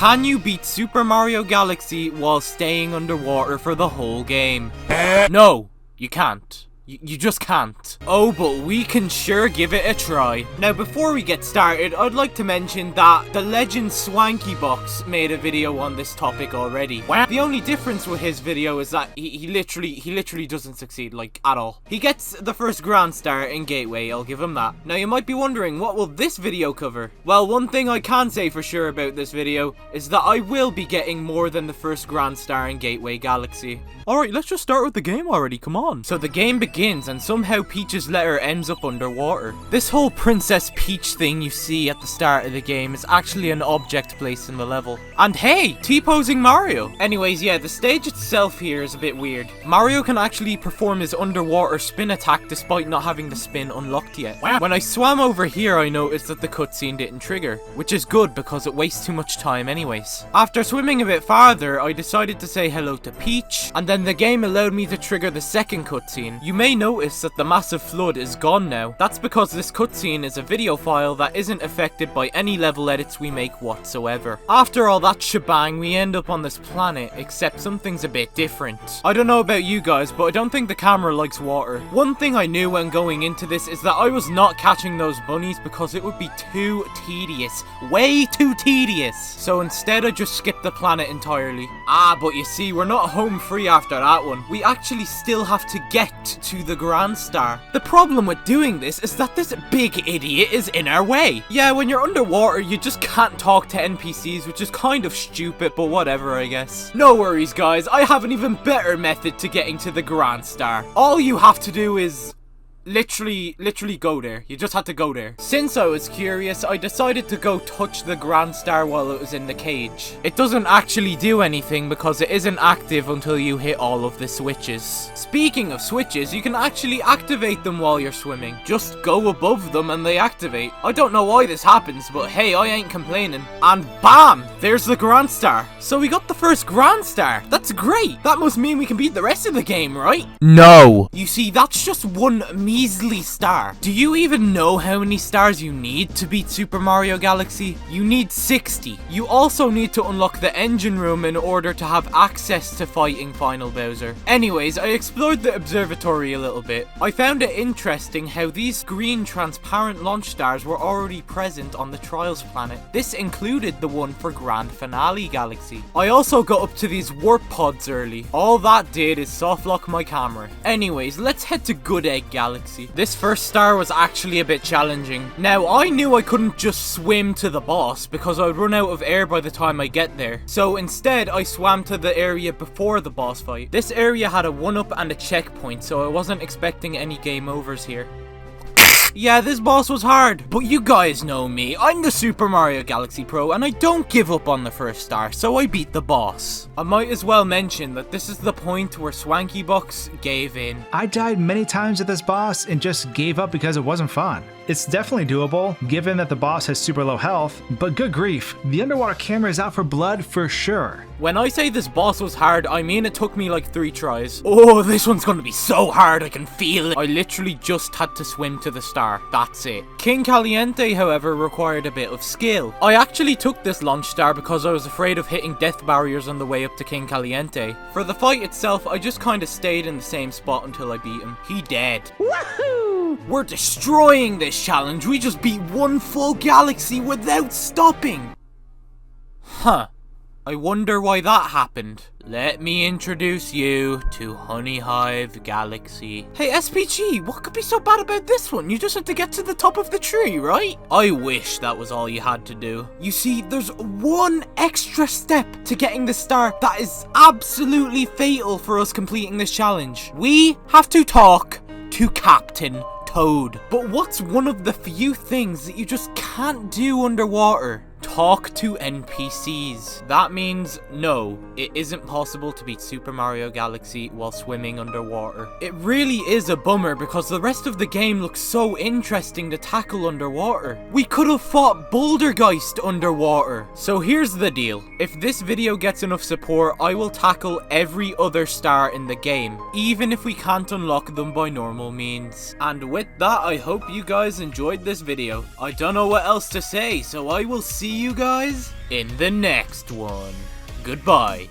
Can you beat Super Mario Galaxy while staying underwater for the whole game? No, you can't. You just can't. Oh, but we can sure give it a try. Now, before we get started, I'd like to mention that the legend SwankyBox made a video on this topic already. The only difference with his video is that he literally doesn't succeed, like, at all. He gets the first Grand Star in Gateway, I'll give him that. Now, you might be wondering, what will this video cover? Well, one thing I can say for sure about this video is that I will be getting more than the first Grand Star in Gateway Galaxy. Alright, let's just start with the game already, come on. So the game begins and somehow Peach's letter ends up underwater. This whole Princess Peach thing you see at the start of the game is actually an object placed in the level. And hey, T-posing Mario! Anyways, yeah, the stage itself here is a bit weird. Mario can actually perform his underwater spin attack despite not having the spin unlocked yet. When I swam over here, I noticed that the cutscene didn't trigger, which is good because it wastes too much time anyways. After swimming a bit farther, I decided to say hello to Peach, and then the game allowed me to trigger the second cutscene. You may notice that the massive flood is gone now. That's because this cutscene is a video file that isn't affected by any level edits we make whatsoever. After all that shebang, we end up on this planet, except something's a bit different. I don't know about you guys, but I don't think the camera likes water. One thing I knew when going into this is that I was not catching those bunnies because it would be too tedious. Way too tedious. So instead I just skipped the planet entirely. But you see, we're not home free after that one. We actually still have to get to the Grand Star. The problem with doing this is that this big idiot is in our way. Yeah, when you're underwater, you just can't talk to NPCs, which is kind of stupid, but whatever, I guess. No worries, guys. I have an even better method to getting to the Grand Star. All you have to do is literally go there. You just had to go there. Since I was curious, I decided to go touch the Grand Star while it was in the cage. It doesn't actually do anything because it isn't active until you hit all of the switches. Speaking of switches, you can actually activate them while you're swimming. Just go above them and they activate. I don't know why this happens, but hey, I ain't complaining. And bam! There's the Grand Star. So we got the first Grand Star. That's great. That must mean we can beat the rest of the game, right? No. You see, that's just one measly star. Do you even know how many stars you need to beat Super Mario Galaxy? You need 60. You also need to unlock the engine room in order to have access to fighting Final Bowser. Anyways, I explored the observatory a little bit. I found it interesting how these green transparent launch stars were already present on the Trials planet. This included the one for Grand Finale Galaxy. I also got up to these warp pods early. All that did is soft lock my camera. Anyways, let's head to Good Egg Galaxy. This first star was actually a bit challenging. Now, I knew I couldn't just swim to the boss because I would run out of air by the time I get there. So instead, I swam to the area before the boss fight. This area had a 1-up and a checkpoint, so I wasn't expecting any game overs here. Yeah, this boss was hard, but you guys know me. I'm the Super Mario Galaxy Pro, and I don't give up on the first star, so I beat the boss. I might as well mention that this is the point where SwankyBox gave in. I died many times at this boss and just gave up because it wasn't fun. It's definitely doable, given that the boss has super low health, but good grief, the underwater camera is out for blood for sure. When I say this boss was hard, I mean it took me like 3 tries. Oh, this one's gonna be so hard, I can feel it. I literally just had to swim to the star, that's it. King Caliente, however, required a bit of skill. I actually took this launch star because I was afraid of hitting death barriers on the way up to King Caliente. For the fight itself, I just kinda stayed in the same spot until I beat him. He dead. Woohoo! We're destroying this challenge. We just beat one full galaxy without stopping. Huh. I wonder why that happened. Let me introduce you to Honey Hive Galaxy. Hey SPG, what could be so bad about this one? You just have to get to the top of the tree, right? I wish that was all you had to do. You see, there's one extra step to getting the star that is absolutely fatal for us completing this challenge. We have to talk to Captain Toad. But what's one of the few things that you just can't do underwater? Talk to NPCs. That means no, it isn't possible to beat Super Mario Galaxy while swimming underwater. It really is a bummer because the rest of the game looks so interesting to tackle underwater. We could have fought Bouldergeist underwater. So here's the deal. If this video gets enough support, I will tackle every other star in the game, even if we can't unlock them by normal means. And with that, I hope you guys enjoyed this video. I don't know what else to say, so I will see see you guys in the next one. Goodbye.